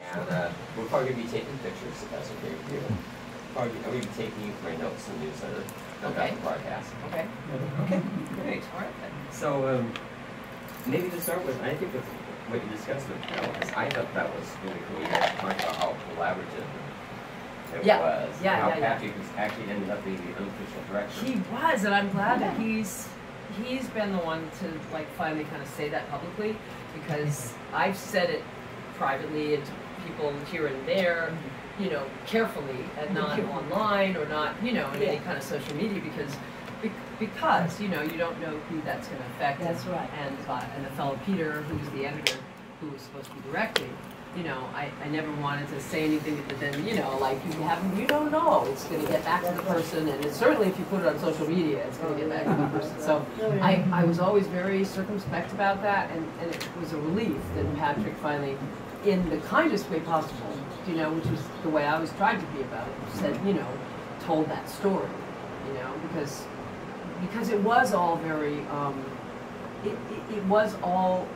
And we're probably going to be taking pictures, if that's okay with you. I'm going to be taking you for my notes in the newsletter. Okay. The broadcast. Okay. Okay. Great. All right. So maybe to start with, I think with what you discussed with Palos, I thought that was really cool. You guys talked about how collaborative it was. Yeah. How Patrick was actually ended up being the unofficial director. He was, and I'm glad that he's been the one to like finally kind of say that publicly, because I've said it privately and to people here and there, you know, carefully and not online or not, you know, in any kind of social media, because you know, you don't know who that's going to affect. That's right. And the fellow Peter, who's the editor, who was supposed to be directing, you know, I never wanted to say anything, but then, you know, like you don't know, it's going to get back to the person, and it's certainly if you put it on social media, it's going to get back to the person. So I was always very circumspect about that, and it was a relief that Patrick finally, in the kindest way possible, you know, which was the way I was trying to be about it, said, you know, told that story, you know, because it was all very, it was all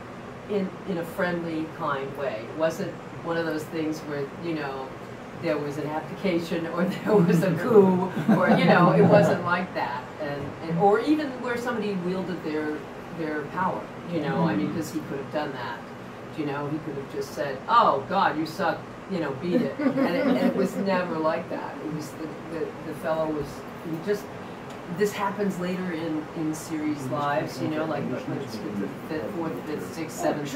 in a friendly, kind way. It wasn't one of those things where, you know, there was an abdication or there was a coup, or, you know, it wasn't like that, and or even where somebody wielded their power, you know, I mean, because he could have done that. You know, he could have just said, "Oh God, you suck," you know, beat it, and it was never like that. It was the fellow was just. This happens later in series lives, you know, like the fourth, fifth, sixth, seventh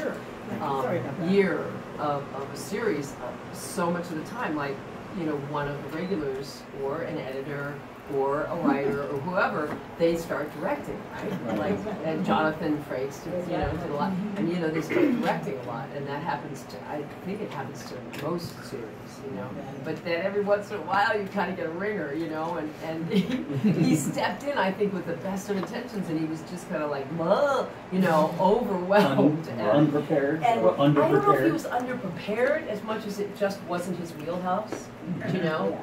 year of a series. So much of the time, like, you know, one of the regulars or an editor or a writer or whoever, they start directing, right? Like, and Jonathan Frakes, you know, did a lot, and you know, they start directing a lot, and that happens to, I think it happens to most series, you know. But then every once in a while, you kind of get a ringer, you know, and he stepped in, I think, with the best of intentions, and he was just kind of like, you know, overwhelmed, and unprepared, and or underprepared. I don't know if he was underprepared as much as it just wasn't his wheelhouse, you know.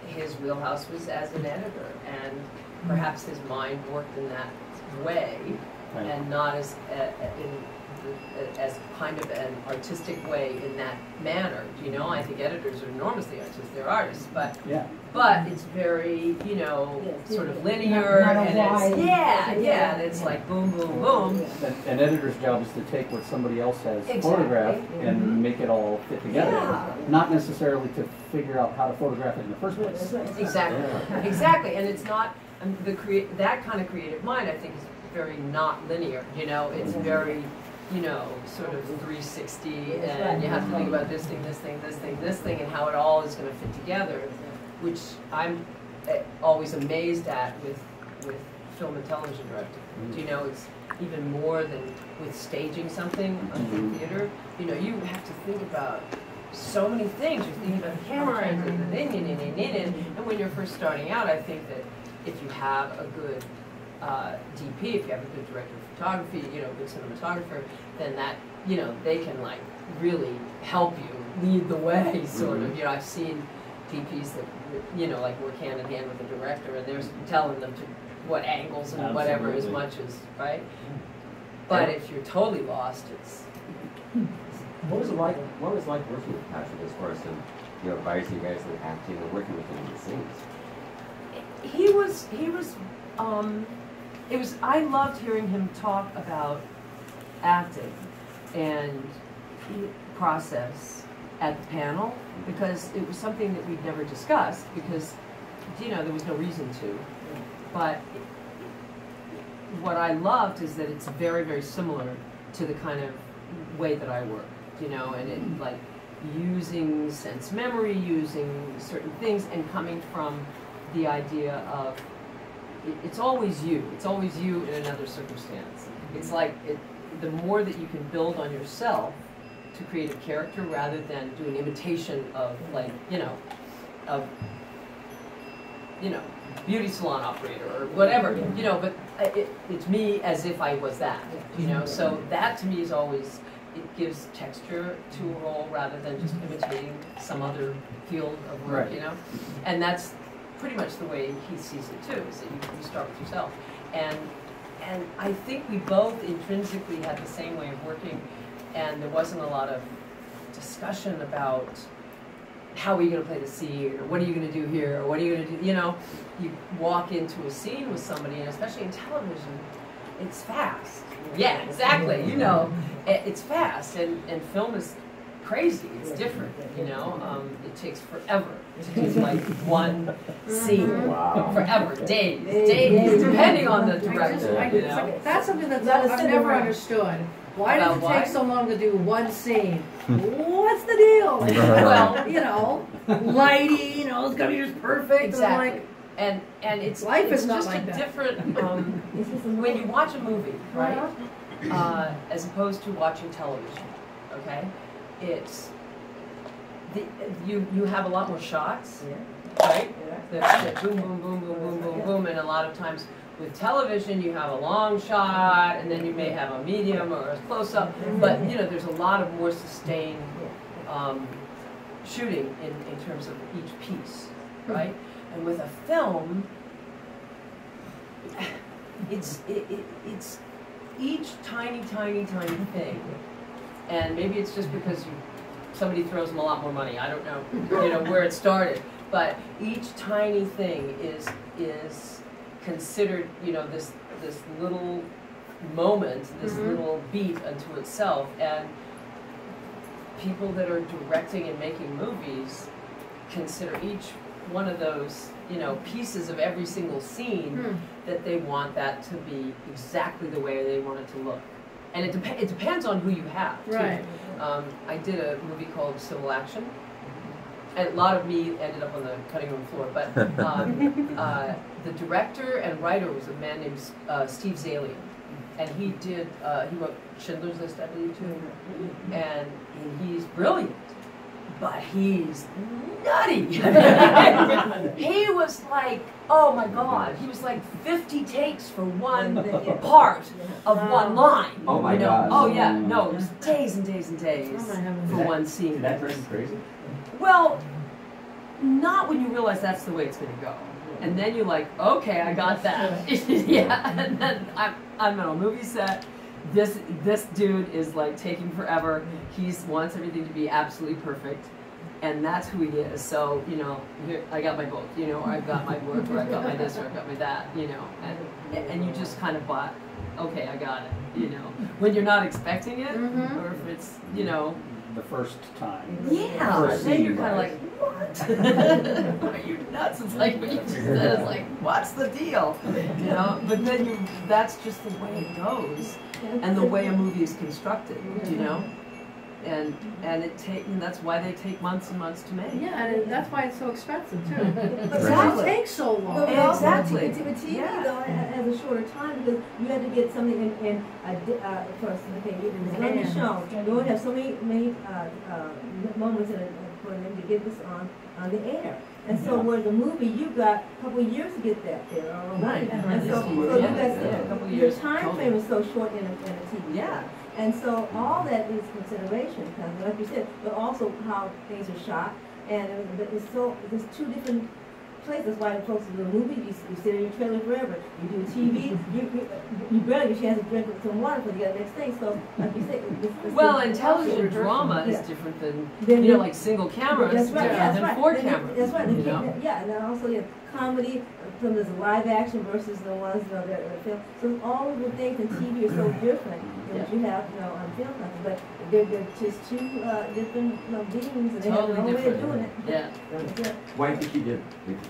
His wheelhouse was as an editor, and perhaps his mind worked in that way, and not as kind of an artistic way in that manner. You know, I think editors are enormously artistic; they're artists, but it's very, you know, sort of linear, and and it's like boom, boom, boom. An editor's job is to take what somebody else has photographed and make it all fit together, not necessarily to figure out how to photograph it in the first place. Exactly, and it's not that kind of creative mind. I think is very not linear. You know, it's very, you know, sort of 360, and you have to think about this thing, this thing, this thing, this thing, and how it all is going to fit together, which I'm always amazed at with film and television directing. You know, it's even more than with staging something in theater. You know, you have to think about so many things. You're thinking about the camera and and when you're first starting out, I think that if you have a good DP, if you have a good director of photography, you know, good cinematographer, then that, you know, they can like really help you lead the way, sort of. You know, I've seen DPs that, you know, like work hand in hand with the director, and they're telling them to what angles and whatever as much as, right? But if you're totally lost, it's... What was it like working with Patrick as far as him, you know, advising you guys in acting or working with him in the scenes? I loved hearing him talk about acting and process at the panel, because it was something that we'd never discussed, because, you know, there was no reason to. But what I loved is that it's very, very similar to the kind of way that I work, you know, and it, like, using sense memory, using certain things, and coming from the idea of it's always you in another circumstance. It's like the more that you can build on yourself to create a character rather than do an imitation of, like, you know, beauty salon operator or whatever, you know, but it's me as if I was that, you know. So that to me is always, it gives texture to a role rather than just imitating some other field of work, you know. And that's pretty much the way he sees it too, is that you start with yourself. And I think we both intrinsically had the same way of working, and there wasn't a lot of discussion about how are you going to play the scene, or what are you going to do here, or what are you going to do, you know. You walk into a scene with somebody, and especially in television, it's fast. Yeah, exactly, you know, it's fast, and film is crazy, it's different, you know. It takes forever to do like one scene. Wow. Forever, days, depending on the director, you know. That's something that I've never understood. Why does it take so long to do one scene? What's the deal? Well, you know, lighting, you know, it's gonna be just perfect. Exactly. And it's life is not just like a that. different when you watch a movie, right? As opposed to watching television, okay? It's you have a lot more shots, right? The boom, boom, boom, boom, boom, boom, boom, and a lot of times with television you have a long shot, and then you may have a medium or a close-up, but you know there's a lot of more sustained shooting in terms of each piece, right? And with a film, it's each tiny thing, and maybe it's just because somebody throws them a lot more money. I don't know, you know, where it started, but each tiny thing is considered, you know, this little moment, this little beat unto itself, and people that are directing and making movies consider each one of those, you know, pieces of every single scene that they want that to be exactly the way they want it to look. And it depends on who you have, too. Right. I did a movie called Civil Action, and a lot of me ended up on the cutting room floor, but the director and writer was a man named Steve Zalian, and he wrote Schindler's List, I believe, too, and he's brilliant. But he's nutty. He was like, oh my God, he was like 50 takes for one part of one line. Oh my God. God. Oh yeah, no, it was days and days and days for one scene. Is that person crazy? Well, not when you realize that's the way it's going to go. And then you're like, okay, I got that. Yeah, and then I'm on a movie set. This dude is like taking forever. He wants everything to be absolutely perfect, and that's who he is. So, you know, here, I got my book, you know, or I've got my work, or I've got my this, or I've got my that, you know, and you just kind of bought, okay, I got it, you know, when you're not expecting it, or if it's, you know, the first time. yeah, First then you're scene, kind of like, what? Are you nuts? It's like what you just said. It's like, what's the deal? You know, but then that's just the way it goes, and the way a movie is constructed. You know, and that's why they take months and months to make. Yeah, and that's why it's so expensive too. Exactly. It takes so long. Exactly. With TV though, has a shorter time because you had to get something first. Okay, it's going to be shown. You only have so many moments for them to get this on the air. And so with the movie, you got a couple of years to get that there. Right. And so your time frame is so short in a TV. Yeah. And so all that is consideration, like you said, but also how things are shot. And there's two different places. Why folks do a movie, you sit in your trailer forever. You do TV, you barely get a chance to drink some water for the next thing. So, like you said, well, and television drama is different than you know, like single camera is different than 4 cameras. That's right. You know? Yeah, and then also comedy. Some of this live action versus the ones that are film. So all of the things in TV are so different than what you have, on film. But they're just two different beings, and they have their own way of doing it. Yeah. Well, I think you did.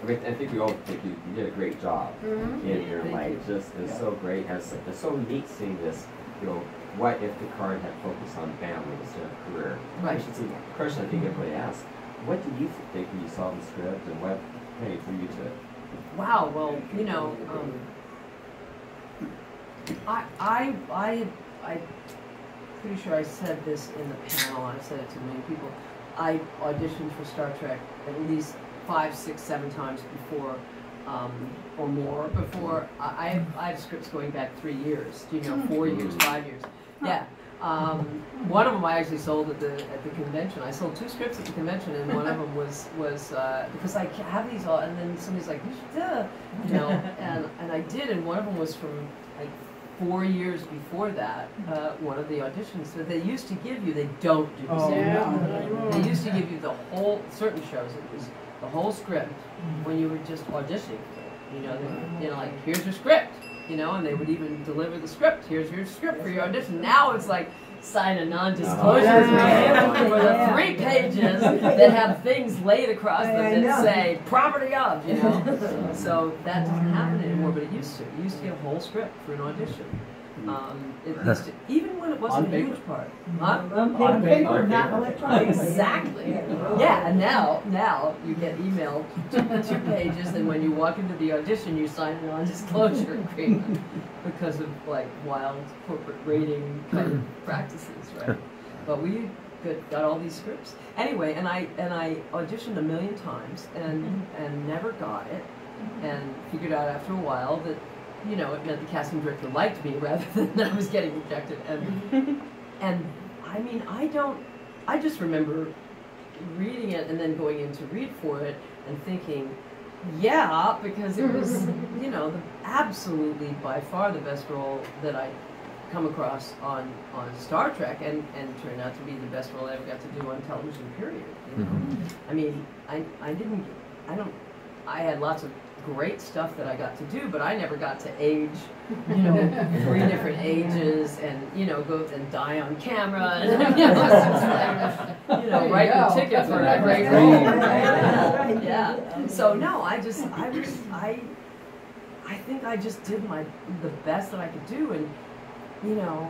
I think we all think you did a great job. In your life, just is so great. It's so neat seeing this. You know, what if the card had focused on family instead of career? Right. It's a question I think everybody asks. What did you think when you saw the script, and what made for you to? Wow, well, you know, I'm pretty sure I said this in the panel, I've said it to many people. I auditioned for Star Trek at least 5, 6, 7 times before, or more, before. I have scripts going back 3 years, 4 years, 5 years. Yeah. One of them I actually sold at the convention. I sold 2 scripts at the convention, and one of them was because I have these all, and then somebody's like, you should do, and I did, and one of them was from like 4 years before that, one of the auditions that they used to give you, they don't do the same. They used to give you the whole, certain shows, it was the whole script when you were just auditioning for it. You know, like, here's your script, you know, and they would even deliver the script. Here's your script for your audition. Now it's like, sign a non-disclosure agreement for the 3 pages that have things laid across them that say property of, you know. So that doesn't happen anymore, but it used to. You used to get a whole script for an audition. It used to, even when it wasn't a huge part. On paper, not electronically. Exactly. Yeah, and now you get emailed 2 pages, and when you walk into the audition, you sign a non-disclosure agreement because of like wild corporate rating kind of practices, right? But we got all these scripts anyway, and I auditioned a million times and never got it, and figured out after a while that, you know, it meant the casting director liked me rather than I was getting rejected. And I mean, I just remember reading it and then going in to read for it and thinking, yeah, because it was, you know, absolutely by far the best role that I'd come across on Star Trek, and turned out to be the best role I ever got to do on television, period. You know? I mean, I had lots of great stuff that I got to do, but I never got to age, you know, 3 different ages, and, you know, go and die on camera, and, you know, like, you know, write your ticket for a great role. Yeah. So no, I think I just did the best that I could do, and, you know,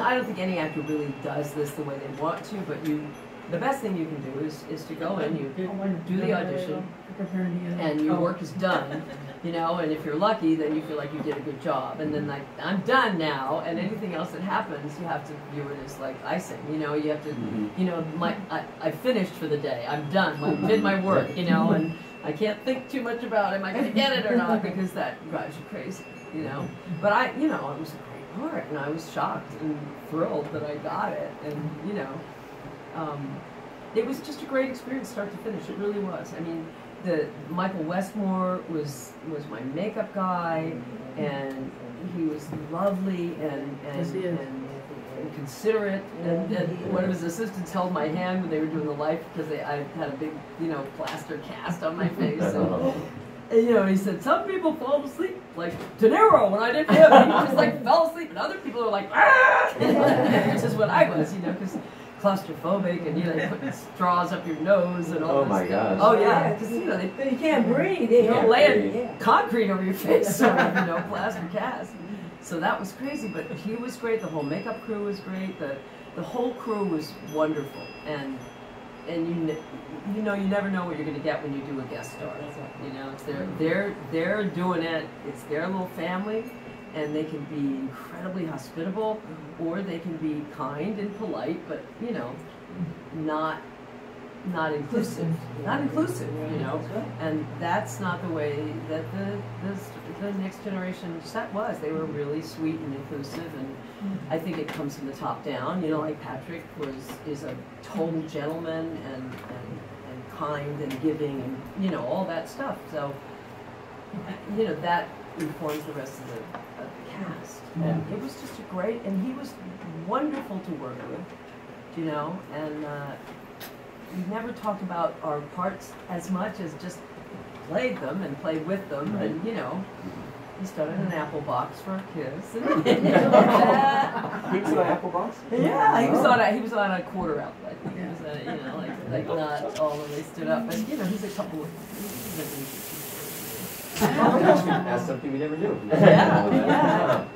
I don't think any actor really does this the way they want to, but the best thing you can do is to go in, you do the audition, and your work is done, you know, and if you're lucky, then you feel like you did a good job, and then like, I'm done now, and anything else that happens, you have to view it as like icing, you know, you have to, you know, I finished for the day, I'm done, I did my work, you know, and I can't think too much about, am I going to get it or not, because that drives you crazy, you know, but you know, it was a great part, and I was shocked and thrilled that I got it, and, you know, it was just a great experience start to finish, it really was. I mean, Michael Westmore was my makeup guy, and he was lovely and considerate, and one of his assistants held my hand when they were doing the life, because I had a big, you know, plaster cast on my face, and you know, he said, some people fall asleep, like De Niro when I did him, he just like fell asleep, and other people are like, ah! Which is what I was, you know, because claustrophobic, and, you know, they put straws up your nose and all this my stuff. gosh. Oh yeah, because, you know, you can't breathe. You're laying concrete over your face, sort of, you know, plaster cast. So that was crazy, but he was great. The whole makeup crew was great. The whole crew was wonderful, and you know, you never know what you're going to get when you do a guest star. You know, it's they're doing it. It's their little family. And they can be incredibly hospitable, or they can be kind and polite, but, you know, not inclusive. Not inclusive, you know. And that's not the way that the next generation set was. They were really sweet and inclusive, and I think it comes from the top down. You know, like Patrick is a total gentleman and kind and giving, and, you know, all that stuff. So, you know, that informs the rest of the cast. And it was just a great, and he was wonderful to work with, you know, and we never talked about our parts as much as just played them and played with them, and, you know, he started an apple box for a kiss. And, He was on an apple box? Yeah, he was on a quarter outlet. He was you know, like not all when they stood up, but, you know, he's a couple of. That's something we never knew. Yeah.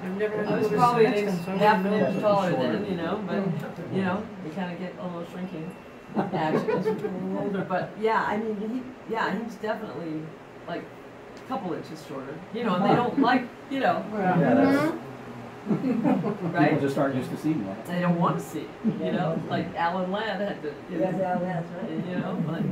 I've never I was probably an inch, half an inch taller then, you know, but, you know, you kind of get a little shrinking action as you get older. But yeah, I mean, he was definitely like a couple inches shorter, you know, and they don't like, you know, Yeah, right? people just aren't used to seeing that. They don't want to see, you know, like Alan Ladd had to, you That's know, how that's right. you know, like,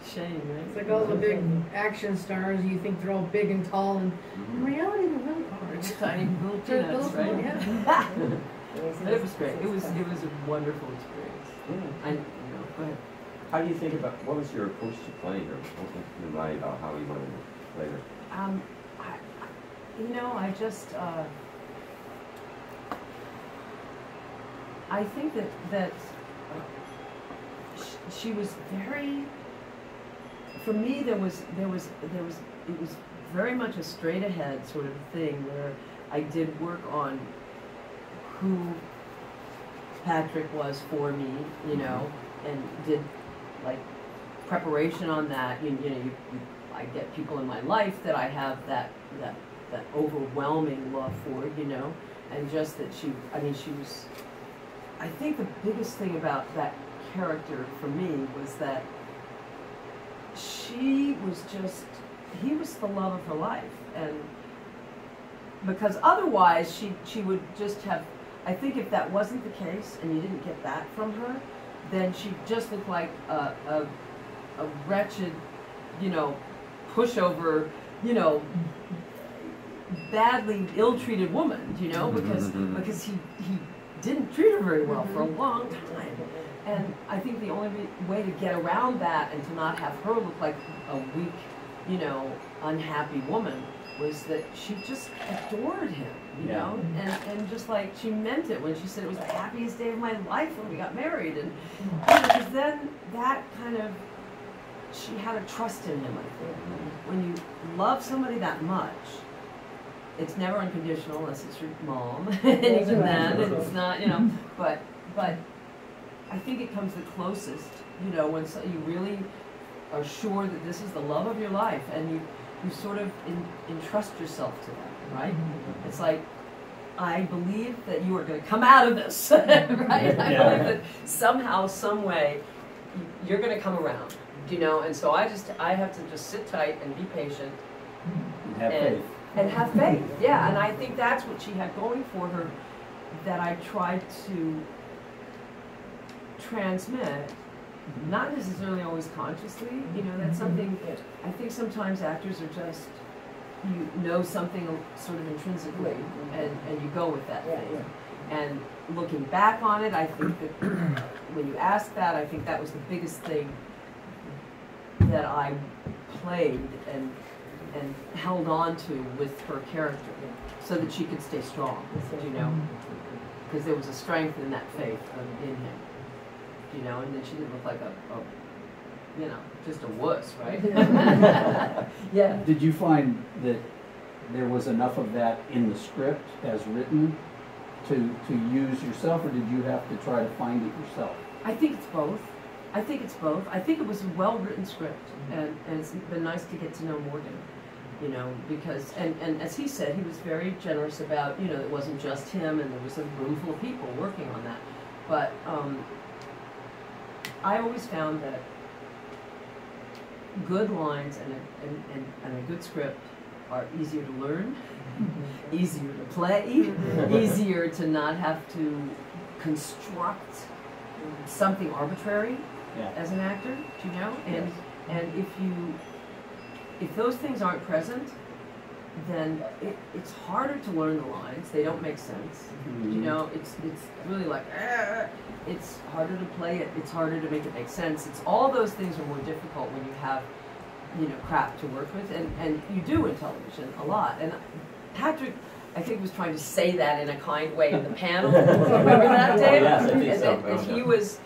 shame, right? It's like all the big action stars, you think they're all big and tall, and in reality they're really hard. Tiny little peanuts, right? Yeah. But it was great. It was a wonderful experience. I, you know, go ahead. How do you think about, what was your approach to playing her? What was your mind about how you wanted to play her? you know, I just, I think that she was very, for me, it was very much a straight ahead sort of thing where I did work on who Patrick was for me, you know, and did like preparation on that. I get people in my life that I have that overwhelming love for, you know, and just that she was, I think the biggest thing about that character for me was that he was the love of her life, and because otherwise she would just have, I think if that wasn't the case and you didn't get that from her, then she'd just look like a wretched, you know, pushover, you know, badly ill-treated woman, you know, because he didn't treat her very well for a long time. And I think the only way to get around that and to not have her look like a weak, you know, unhappy woman was that she just adored him, you know, and just like she meant it when she said it was the happiest day of my life when we got married. And because then that kind of, she had a trust in him, I think. When you love somebody that much, it's never unconditional unless it's your mom, and even then it's not, you know, but I think it comes the closest, you know, when you really are sure that this is the love of your life, and you sort of entrust yourself to them, right? It's like, I believe that you are going to come out of this, right? I believe that somehow, some way, you're going to come around, you know, and so I have to just sit tight and be patient. And have faith. And have faith, yeah, and I think that's what she had going for her, that I tried to transmit, not necessarily always consciously, you know, that's something, I think sometimes actors are just, you know something sort of intrinsically, and you go with that thing. And looking back on it, I think that when you ask that, I think that was the biggest thing that I played and held on to with her character, so that she could stay strong, you know, because there was a strength in that faith in him, you know, and then she didn't look like a you know, just a wuss, right? Yeah. Did you find that there was enough of that in the script as written to use yourself, or did you have to try to find it yourself? I think it's both. I think it's both. I think it was a well-written script, and it's been nice to get to know Morgan, you know, because, and as he said, he was very generous about, you know, it wasn't just him, and there was a room full of people working on that. But I always found that good lines and a good script are easier to learn, easier to play, easier to not have to construct something arbitrary as an actor, you know, and if those things aren't present, then it's harder to learn the lines. They don't make sense, you know. It's really like it's harder to play it. It's harder to make it make sense. It's all those things are more difficult when you have, you know, crap to work with, and you do in television a lot. And Patrick, I think, was trying to say that in a kind way in the panel. Remember that, Dave? Yes, I think so. And he was,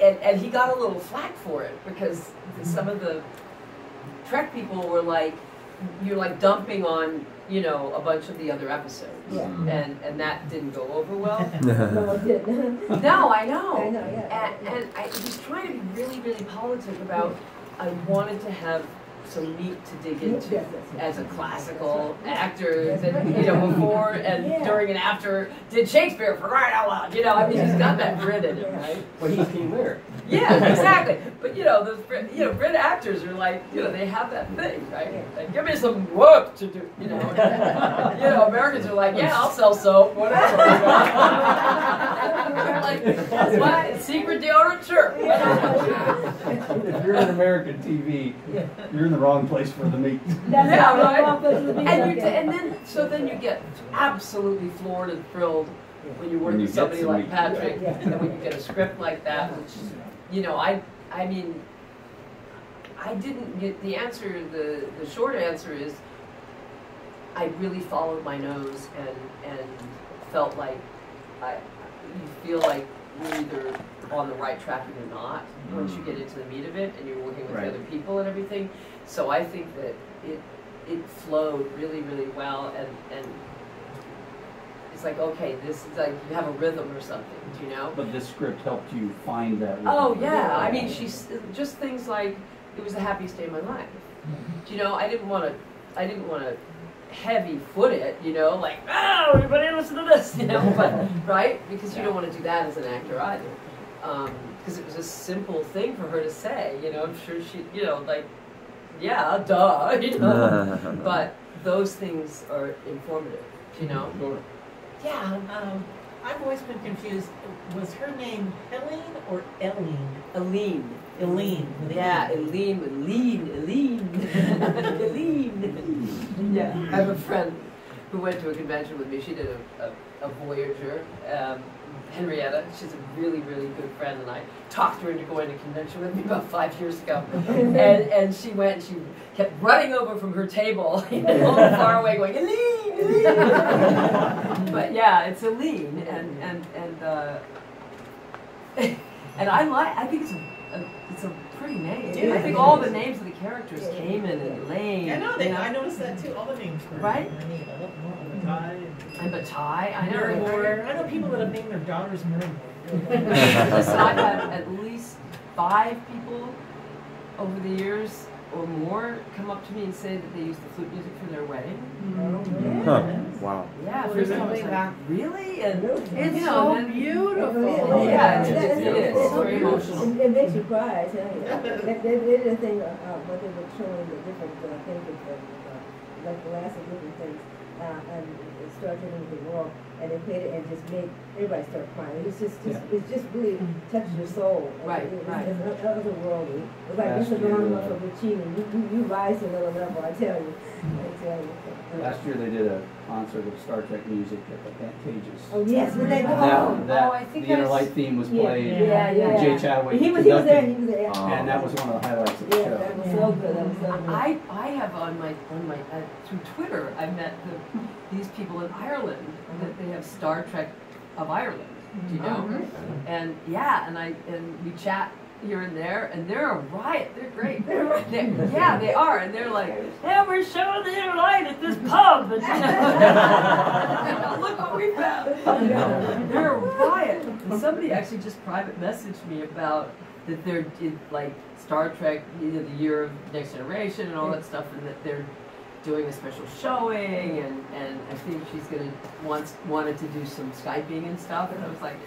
and he got a little flack for it because some of the Trek people were like, you're like dumping on, you know, a bunch of the other episodes, and that didn't go over well. No, it didn't. No, I know. I know, yeah. And I was trying to be really, really politic about, I wanted to have some meat to dig into as a classical actor that, you know, before and during and after did Shakespeare, for crying out loud, you know. I mean, he's got that grit in him, right? Well, he's King Lear. Yeah, exactly. But, you know, those Brit actors are like, you know, they have that thing, right? Like, give me some work to do, you know. You know, Americans are like, yeah, I'll sell soap, whatever. You know? They're like, what? Secret deodorant? Sure. If you're in American TV, you're in the wrong place for the meat. Yeah, right. And then, so then you get absolutely floored and thrilled when you work with somebody like Patrick, and when you get a script like that, which, you know, I mean, I didn't get the answer. The short answer is, I really followed my nose and felt like you feel like you're either on the right track or you're not once you get into the meat of it and you're working with other people and everything. So I think that it flowed really, really well, and it's like, okay, this is like you have a rhythm or something, you know? But this script helped you find that rhythm. Oh yeah, I mean, she's just things like, it was the happiest day of my life. You know, I didn't want to heavy foot it, you know, like, oh, everybody listen to this, you know, but, right? Because you don't want to do that as an actor either. Because it was a simple thing for her to say, you know, I'm sure she, you know, like, yeah, duh, you know, but those things are informative, you know? Sure. Yeah, I've always been confused. Was her name Helene or Eileen? Eileen. Eileen. Yeah, Eileen with lean, Eileen. Eileen. Yeah, I have a friend who went to a convention with me. She did a Voyager. Henrietta, she's a really, really good friend, and I talked her into going to a convention with me about 5 years ago. And she went, and she kept running over from her table, you know, far away, going, Eileen, Eileen. But yeah, it's Eileen, and I think it's a pretty name. Yeah. I think all the names of the characters came in and Elaine. I know, I noticed that too. All the names were right. And Bataille, I know. Miramore. I know people that have named their daughters Miramore. Listen, I've had at least 5 people over the years or more come up to me and say that they used the flute music for their wedding. Wow. Yeah, first time I was like, really? And It's you know, so beautiful. Yeah, it is. It's very emotional. It makes you cry, I tell you. They did a thing, what they were showing the different things, like the last of different things, and it started into the world, and they played it and just made everybody start crying. It's just really touched your soul. Right, right. It's otherworldly. It's like it's a normal for Puccini. You rise to another level, I tell you. Last year they did a concert of Star Trek music at the Pantages. Oh yes, when they go I think the Inner Light theme was played. Yeah. Jay Chataway He was there. and that was one of the highlights of the show. That was so good. That was so good. I have on my through Twitter, I met these people in Ireland that they have Star Trek of Ireland. Do you know? And yeah, and we chat here and there, and they're a riot. They're great. Yeah, they are, and they're like, yeah, we're showing the Inner Light at this pub. And, look what we found. They're a riot. And somebody actually just private messaged me about that they're like Star Trek, you know, the year of Next Generation and all that stuff, and that they're doing a special showing, and I think she's gonna wanted to do some Skyping and stuff, and I was like,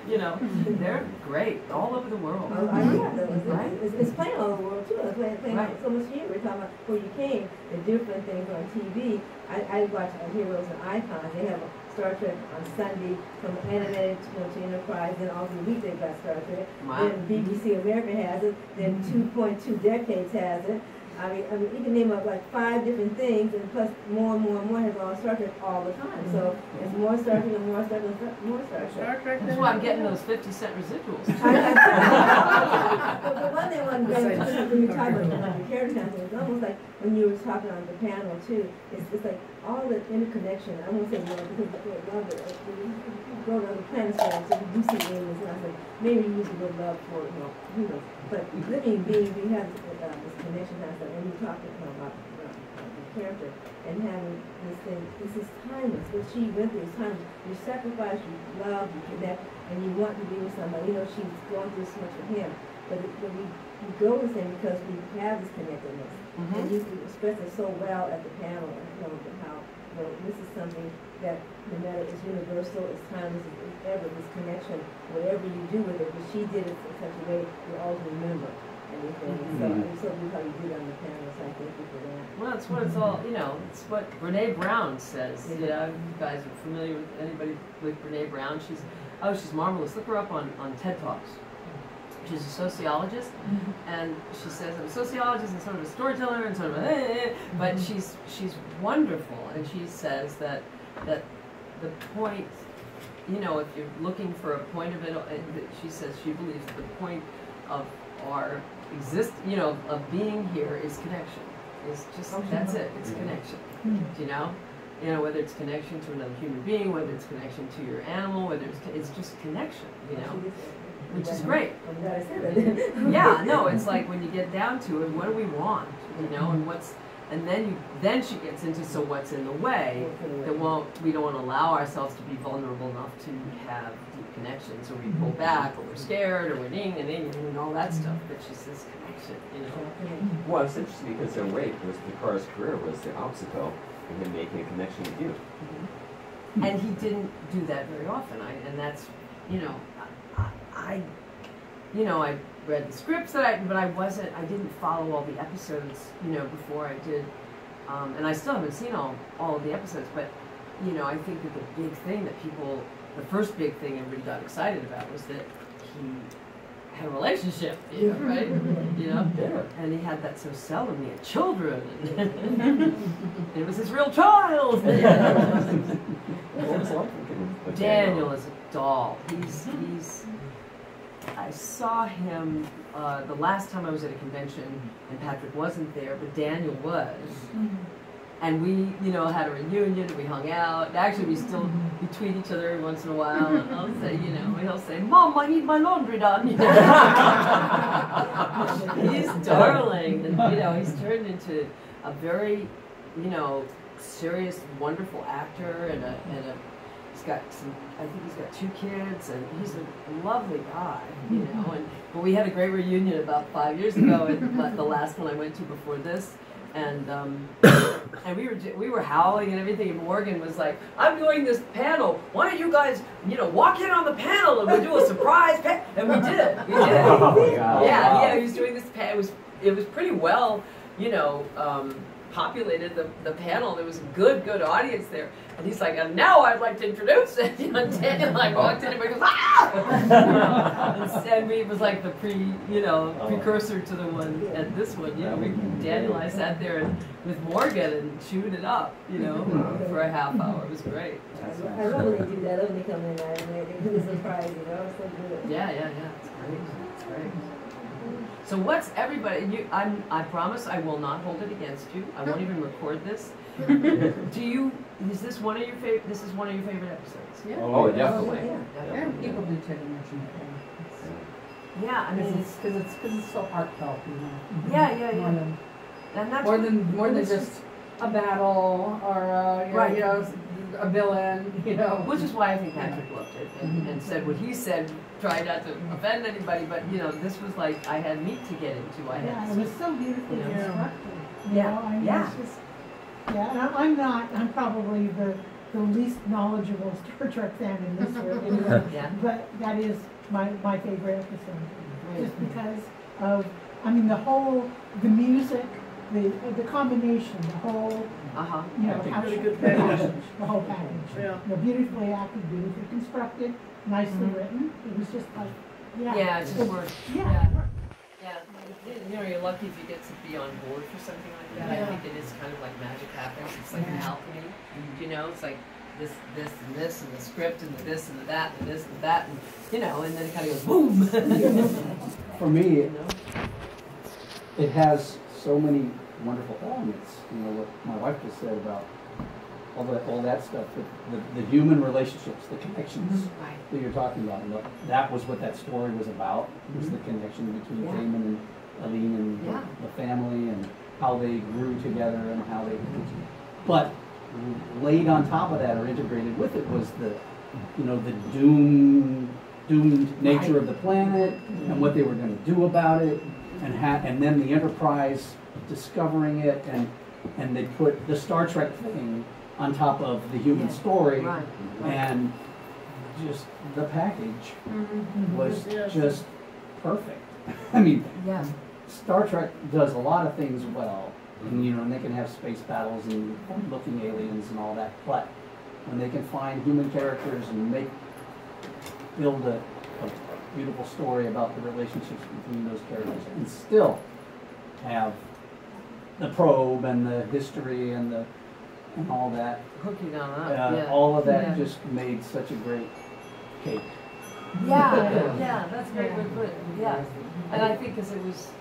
you know, they're great all over the world. Right? It's playing all over the world too. It's playing Right. so much here. We're talking about where you came, the different things on TV. I watch Heroes and Icons. They have Star Trek on Sunday from animated to Enterprise, and all the week they've got Star Trek. Wow. Then BBC America has it. Then 2.2 Decades has it. I mean, you can name up like 5 different things, and plus more has on Star Trek all the time. So it's more Star Trek and more Star Trek and more Star Trek. That's why I'm getting those 50-cent residuals. But one thing when you talk about your character counting, it's almost like when you were talking on the panel too. It's like all the interconnection. I won't say love because you go to other planets, so you do see aliens, and I said maybe you use a good love for who knows. But living beings, we have this connection concept, and you talked about the character and having this thing. This is timeless. What she went through is timeless. You sacrifice, you love, you connect, and you want to be with somebody. You know, she's going through so much with him, but we go with him because we have this connectedness. And you express it so well at the panel, how this is something that no matter it's universal, it's timeless, it's ever this connection. Whatever you do with it, but she did it in such a way you always remember anything. So I'm so good how you did it on the panel. So I thank you for that. Well, that's what it's all, you know, it's what Brene Brown says. You know, you guys are familiar with anybody with Brene Brown? She's marvelous. Look her up on TED Talks. She's a sociologist, and she says, I'm a sociologist and sort of a storyteller and sort of but she's wonderful, and she says that the point, you know, if you're looking for a point of it, she says she believes the point of our of being here is connection. It's just, that's it, it's connection, you know? You know, whether it's connection to another human being, whether it's connection to your animal, whether it's just connection, you know, which is great. Yeah, no, it's like when you get down to it, what do we want, you know, and then she gets into, so what's in the way that we don't want to allow ourselves to be vulnerable enough to have deep connection, so we pull back, or we're scared, or we're and all that stuff, but she says connection, you know. Well, it's interesting because in a way, the car's career was the obstacle in him making a connection with you. And he didn't do that very often, and that's, you know, I read the scripts but I didn't follow all the episodes, you know, before I did, and I still haven't seen all of the episodes, but, you know, I think that the big thing that the first big thing everybody got excited about was that he had a relationship, you know, right? You know, and he had that so seldom. He had children, and it was his real child. Daniel is a doll. He's. I saw him the last time I was at a convention, and Patrick wasn't there, but Daniel was. And we, you know, had a reunion, and we hung out. And actually, we tweet each other every once in a while, and I'll say, you know, he'll say, "Mom, I need my laundry done." You know? He's darling, and you know, he's turned into a very, you know, serious, wonderful actor, and he's got I think he's got 2 kids, and he's a lovely guy, you know. But we had a great reunion about 5 years ago, and the last one I went to before this. And we were howling and everything, and Morgan was like, "I'm doing this panel. Why don't you guys, you know, walk in on the panel and we'll do a surprise panel?" And we did. We did. Yeah, he was doing this panel. It was pretty well, you know, populated the panel. There was a good audience there. And he's like, "And now I'd like to introduce it." You know, Daniel and I walked in, and everybody goes, "Ah!" And it was like the precursor to the one at this one. You know, Daniel and I sat there with Morgan and chewed it up, you know, for a half hour. It was great. I love when they do that. I love when they come in and they do the surprise, you know, it's so good. Yeah, it's great. It's great. So what's everybody? I promise I will not hold it against you. I won't even record this. Is this one of your favorite? This is one of your favorite episodes. Yeah. Oh, definitely. Yeah, people do tend to mention it. Yeah, I mean, because it's so heartfelt, you know. Yeah. And that's more than just a battle or you know, a villain, you know. Which is why I think Patrick loved it and said what he said. Try not to offend anybody, but you know, this was like I had meat to get into. It was so beautifully constructed. You know, I mean, it's just, and I'm probably the least knowledgeable Star Trek fan in this room, anyway, but that is my favorite episode. Just because of, I mean, the music, the combination, the whole, you know, how really good package. the whole package. Yeah. You know, beautifully acted, beautifully constructed, nicely written. It was just like, it just worked. Yeah. You know, you're lucky if you get to be on board for something like that. I think it is kind of like magic happens. It's like an alchemy. You know, it's like this and this and the script and the this and the that and this and that, and you know, and then it kind of goes boom. For me, you know? it has so many wonderful elements. You know, what my wife just said about all that stuff, the human relationships, the connections that you're talking about. And that was what that story was about, was the connection between Damon and Eileen and the family, and how they grew together and how they, but laid on top of that or integrated with it was the doomed nature of the planet and what they were going to do about it, and then the Enterprise discovering it, and they put the Star Trek thing on top of the human story, and just the package was just perfect. I mean, Star Trek does a lot of things well, and you know, and they can have space battles and looking aliens and all that, but when they can find human characters and build a beautiful story about the relationships between those characters, and still have the probe and the history and all that. Hooking on up. All of that just made such a great cake. Yeah, that's a great way to put it. Yeah, and I think because it was,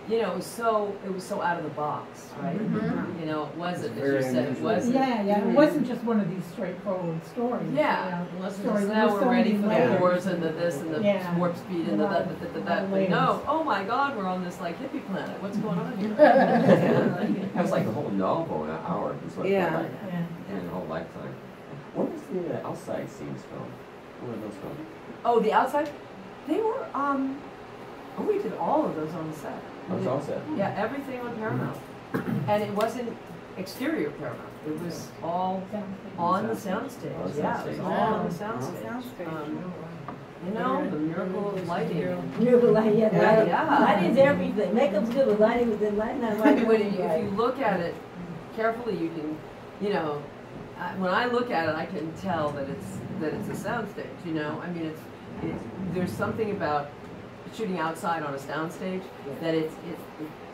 you know, it was so out of the box, right? You know, it wasn't, as you said, it wasn't. Yeah, it wasn't just one of these straightforward stories. Yeah, it wasn't just now we're ready for the wars and the this and the warp speed and the that. But no, oh my God, we're on this like hippie planet. What's going on here? It was like the whole novel in an hour. Is what it felt like. And the whole lifetime. What was the outside scenes filmed? What were those filmed? Oh, the outside? They were, we did all of those on the set. That was all set? Yeah, everything on Paramount. And it wasn't exterior Paramount. It was all on the soundstage. Yeah, it was all on the soundstage. You know, the miracle of lighting. Miracle lighting, Yeah. Lighting's everything. Makeup's good, but lighting is lighting. If you look at it carefully, you can, you know, when I look at it, I can tell that it's a soundstage. You know, I mean, there's something about shooting outside on a soundstage that it's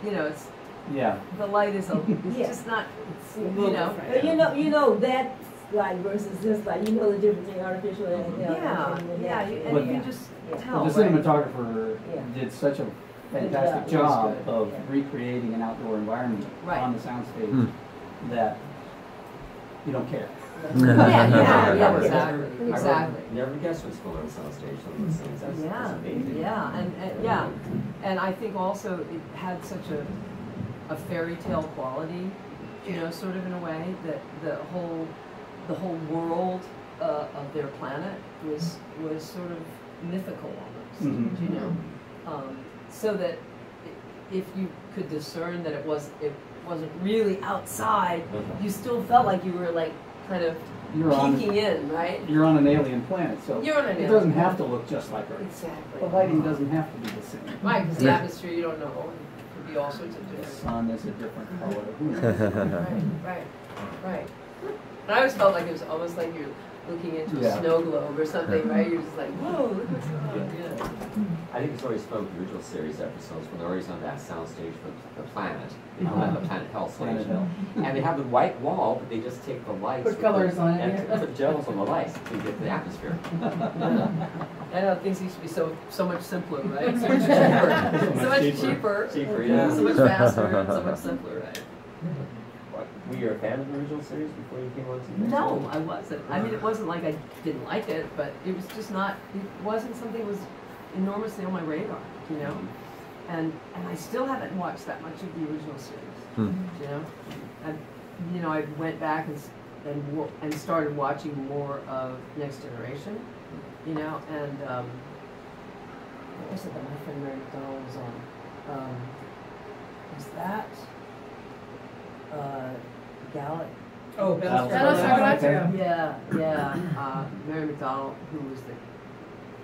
you know, it's the light is it's just not, it's, you know. But you know that light versus this light. You know the difference between artificial and and you can just tell. The cinematographer did such a fantastic job of recreating an outdoor environment on the soundstage that you don't care. Exactly. Never guessed what's going on soundstage. Some of those things. That's amazing. And I think also it had such a fairy tale quality, you know, sort of in a way that the whole world of their planet was sort of mythical almost, you know, so that if you could discern that it wasn't really outside, you still felt like you were like kind of peeking in, right? You're on an alien planet, so it doesn't have to look just like Earth. Exactly. The lighting doesn't have to be the same. Right, because the atmosphere you don't know. It could be all sorts of The different. sun is a different color. Who knows? Right. And I always felt like it was almost like you're looking into a snow globe or something, right? You're just like, whoa, look what's going on. I think it's always fun with the original series episodes when they're always on that soundstage for the planet. They call that the Planet Hell station. And they have the white wall, but they just take the lights. Put colors on it. And put gels on the lights to get the atmosphere. I know things used to be so much simpler, right? So much cheaper. So much cheaper. Cheaper, yeah. So much faster and so much simpler, right? Were you a fan of the original series before you came on to the No, I wasn't. I mean, it wasn't like I didn't like it, but it was just not, it wasn't something that was enormously on my radar, you know? And I still haven't watched that much of the original series, you know? I went back and started watching more of Next Generation, you know? And what was it that my friend Mary McDonald was on? Was that Gallup? Oh, Battlestar. Yeah. Mary McDonald, who was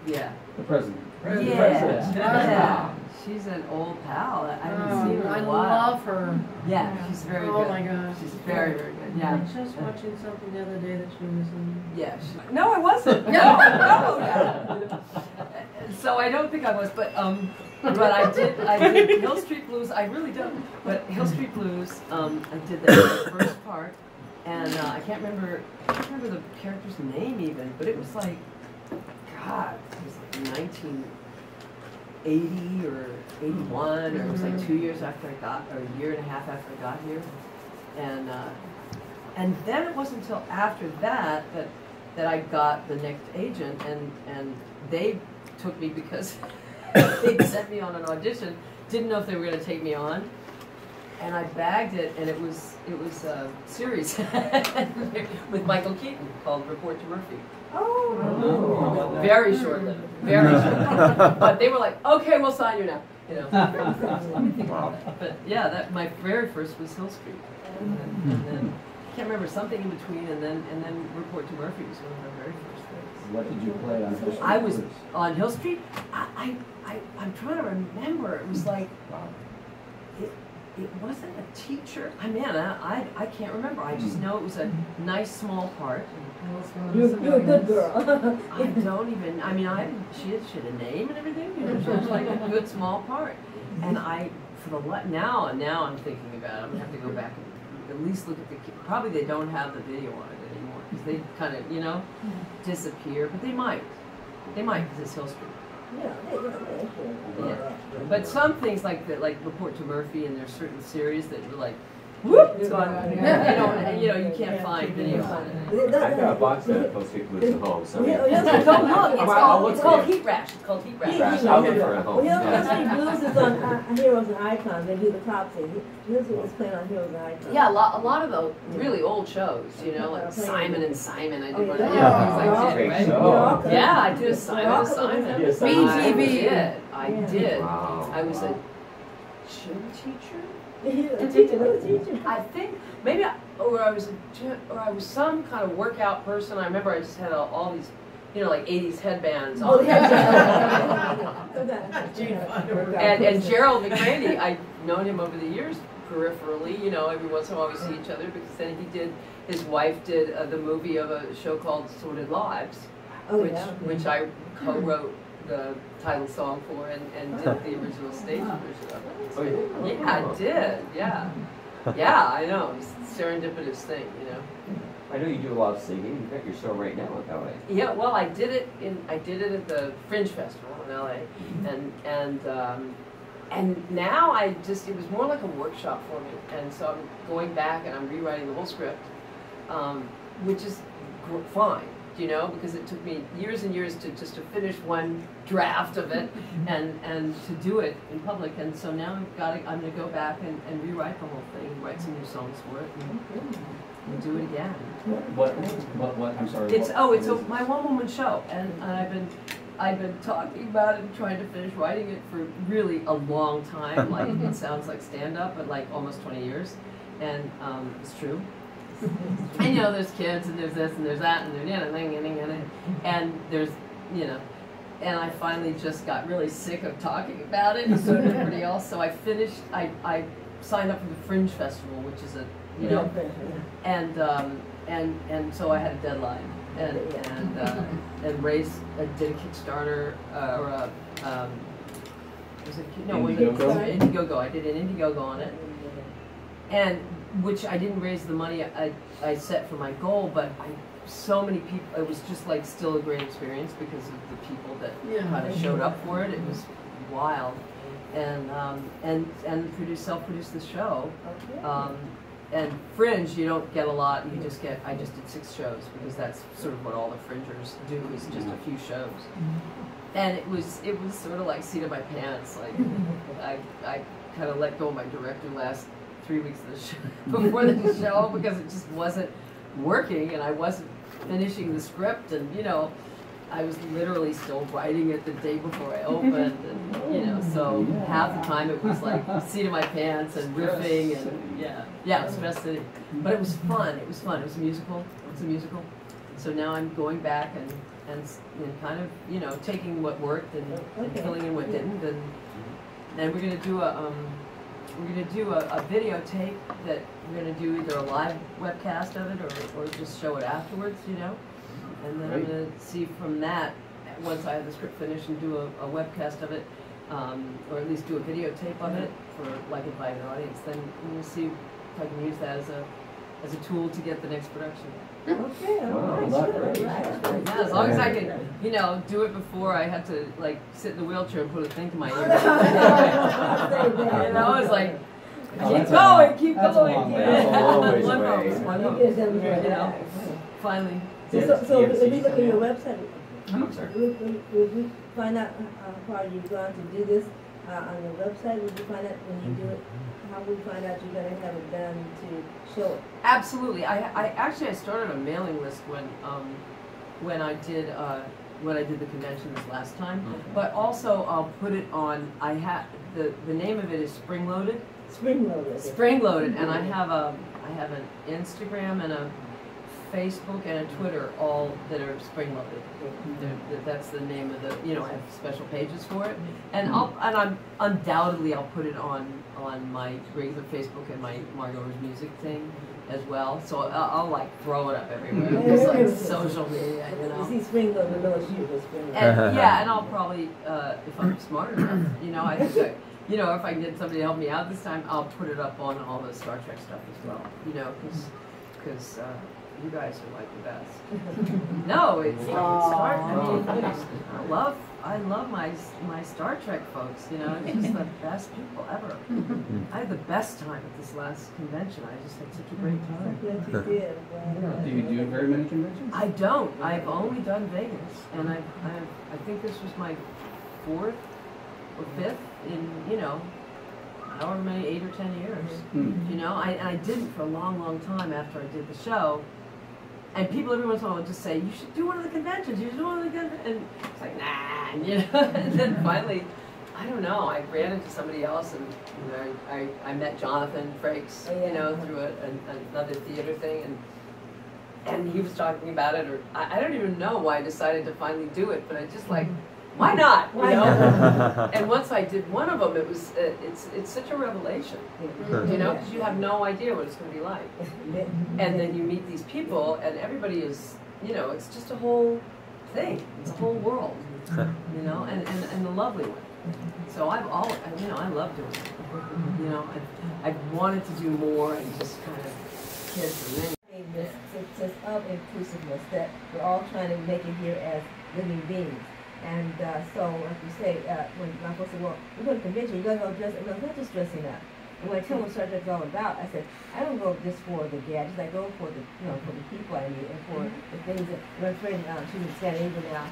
The president. Yeah. She's an old pal. I haven't seen her in a while. I love her. Yeah, she's very good. Oh my gosh. She's very, very good. Yeah. I was just watching something the other day that she was in. Yeah. No, I wasn't. No. So I don't think I was, but I did Hill Street Blues. I really don't. But Hill Street Blues, I did the first part, and I can't remember the character's name even, but it was like, God, it was like 1980 or 81, or it was like 2 years after I got, or a year and a half after I got here, and then it wasn't until after that I got the next agent, and they took me because they sent me on an audition, didn't know if they were going to take me on, and I bagged it, and it was a series with Michael Keaton called Report to Murphy. Oh. Very short-lived, very short. But they were like, okay, we'll sign you now. You know. Let me think about that. But yeah, my very first was Hill Street, and then I can't remember something in between, and then Report to Murphy was one of my very first things. What did you play on Hill Street? I was on Hill Street. I'm trying to remember. It was like, it wasn't a teacher. I can't remember. I just know it was a nice small part. You're a good girl. I don't even. I mean, she had a name and everything. You know, she was like a good small part. And now I'm thinking about it. I'm gonna have to go back and at least look at the. Probably they don't have the video on it anymore because they kind of disappear. But they might because it's Hill Street. Yeah. But some things like Report to Murphy, and there's certain series that were like, whoop, it's gone. You know, you can't find videos on it. I've got a box set of Post Blues at home, so It's called Heat Rash. It's called Heat Rash. I'll look for it at home. Well, Blues is on Heroes and Icons. They do the top thing. This was playing on Heroes and Icons. Yeah, a lot of the really old shows, you know, like Simon and Simon. I did one of things like that, right? Yeah, I did a Simon and Simon. BTV. I did. Wow. I was a gym teacher. Teacher. I think maybe, or I was some kind of workout person. I remember I just had all these, you know, like 80s headbands on. And Gerald McCraney, I've known him over the years peripherally. You know, every once in a while we see each other because then his wife did the movie of a show called Sordid Lives, which I co-wrote the title song for and did the original stage version of it. So, yeah, I did. Yeah. Yeah, I know. It's a serendipitous thing, you know. I know you do a lot of singing. You've got your show right now at LA. Yeah, well, I did it at the Fringe Festival in LA, and now it was more like a workshop for me, and so I'm going back and I'm rewriting the whole script, which is fine. You know, because it took me years and years to finish one draft of it and to do it in public. And so now I'm going to go back and rewrite the whole thing, write some new songs for it, and do it again. What? I'm sorry. It's my one-woman show, and I've been talking about it and trying to finish writing it for really a long time. Like it sounds like stand-up, but like almost 20 years, and it's true. And you know, there's kids, and there's this, and there's that, and there's, you know, and I finally just got really sick of talking about it, and so did everybody else. So I finished. I signed up for the Fringe Festival, which is and so I had a deadline, and raised, did a Kickstarter Indiegogo. I did an Indiegogo on it, and which I didn't raise the money I set for my goal, but so many people, it was just like still a great experience because of the people that kind of showed up for it. It was wild, and self-produced the show. And Fringe, you don't get a lot. You just get. I just did 6 shows because that's sort of what all the Fringers do, is just a few shows. And it was sort of like seat of my pants. Like I kind of let go of my director last 3 weeks of the show, before the show, because it just wasn't working, and I wasn't finishing the script, and you know, I was literally still writing it the day before I opened, and you know, so half the time it was like seat of my pants and riffing, and it was Stress City, but it was fun. It was fun. It was a musical. So now I'm going back and kind of, you know, taking what worked and filling in what didn't, and then we're gonna do a videotape that we're going to do either a live webcast of it or just show it afterwards, you know. And then I'm going to see from that, once I have the script finished, and do a webcast of it, or at least do a videotape of it for like invite an audience. Then we'll see if I can use that as a tool to get the next production. Okay, all right, sure. Yeah, as long as I can, you know, do it before I had to like sit in the wheelchair and put a thing to my ear. You know, it's like keep going. One hope. You know, finally. So if we look at your website, I'm sorry. would we find out how far you've gone to do this on your website? Would you find out when you do it? How would we find out you're going to have it done to show it? Absolutely. I started a mailing list when I did the convention this last time. But also I'll put it on. The name of it is Spring Loaded. Spring Loaded, and I have an Instagram and a Facebook and a Twitter, all that are Spring Loaded. That's the name of the. You know, I have special pages for it, and I'm undoubtedly I'll put it on my regular Facebook and my Margot's music thing as well. So I'll like throw it up everywhere. It's like social media, you know. You see Spring Loaded, know it's you, Spring Loaded. And I'll probably, if I'm smart enough, you know, I think you know, if I can get somebody to help me out this time, I'll put it up on all the Star Trek stuff as well. You know, because you guys are like the best. No, it's Star Trek. I love I love my Star Trek folks, you know, it's just the best people ever. I had the best time at this last convention. I just had such a great time. Do you do very many conventions? I don't. I've only done Vegas, and I think this was my 4th or 5th in, you know, however many, 8 or 10 years. You know, I didn't for a long, long time after I did the show. And people every once in a while would just say, you should do one of the conventions, you should do one of the conventions. And it's like, nah, you know. And then finally, I don't know, I ran into somebody else, and you know, I met Jonathan Frakes, you know, through another theater thing, and he was talking about it, or I don't even know why I decided to finally do it, but I just like, why not? You know? And once I did one of them, it was it's such a revelation, you know, because you have no idea what it's going to be like. And then you meet these people, and everybody is, you know, it's just a whole thing. It's a whole world, you know, and the lovely one. So you know, I love doing it. You know, I wanted to do more and just kind of kids and men. This sense of inclusiveness that we're all trying to make it here as living beings. And so, like you say, when my folks said, well, we're going to convention, you got to go dress up. No, not just dressing up. And when I tell them what Star Trek's all about, I said, I don't go just for the gadgets. I go for the, you know, for the people I meet and for the things that, my friend, she's in Scandinavia now,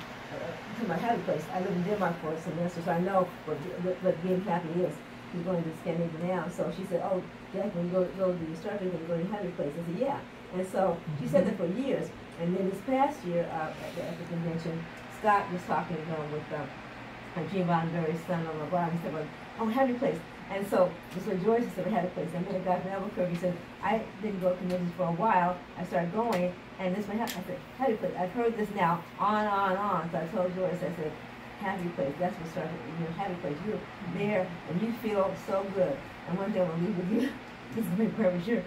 to my happy place. I live in Denmark for a semester, so I know what being happy is. She's going to Scandinavia now. So she said, oh, Jack, when you go to the Star Trek, you go to your happy place. I said, yeah. And so she said that for years. And then this past year at the convention, Scott was talking with Gene Roddenberry's son on the bar. He said, well, oh, happy place. And so this was Joyce said, happy place. And then a guy from Albuquerque said, I didn't go to conventions for a while. I started going, and this went happy. I said, happy place. I've heard this now on. So I told Joyce, I said, happy place. That's what started, you know, happy place. You're there, and you feel so good. And one thing I'm going to leave with you, this is my prayer, sure.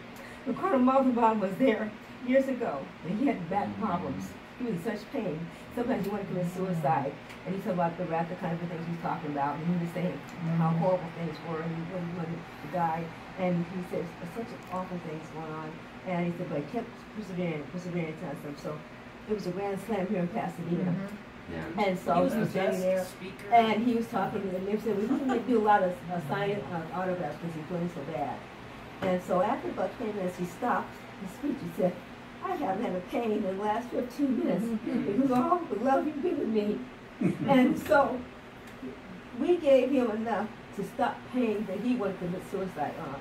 Ricardo Montalban was there years ago, and he had back problems. He was in such pain. Sometimes he wanted to commit suicide. And he talked about the wrath, the kind of things he's talking about. And he was saying how horrible things were, and he wanted to die. And he said, such awful things going on. And he said, but I kept persevering to them. So it was a grand slam here in Pasadena. Yeah. And so he was standing there, and he was talking to them. They said, we couldn't do a lot of signing autographs because he's doing so bad. And so after about 10 minutes, he stopped his speech. He said, I haven't had a pain in the last 15 minutes because of all the love you've given me. And so we gave him enough to stop pain that he wanted to commit suicide on.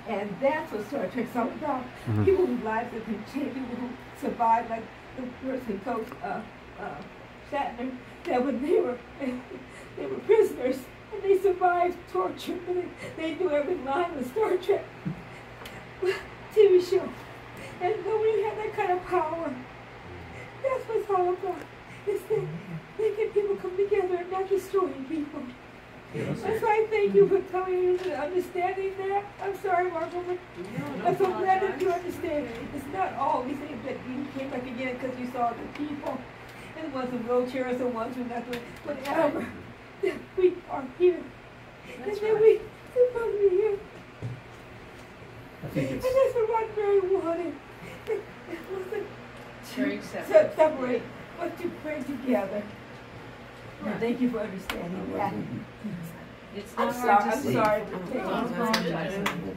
And that's what Star Trek's all about. People whose lives have been changed, people who survived, like the person Coach Shatner, that when they were prisoners and they survived torture, and they knew every line of Star Trek TV show. And nobody had that kind of power. That's what it's all about. It's that making people come together and not destroying people. Yes. That's why I thank you for coming in and understanding that. I'm sorry, Margot, but I'm so glad that you understand. It's not all these things that you came back again because you saw the people. And the ones in wheelchairs and ones who are not doing whatever. That we are here. And that we are supposed to be here. I think it's... And that's what Roddenberry wanted. Separate, but to bring together. And thank you for understanding that. It's I'm not sorry. hard to I'm see. sorry.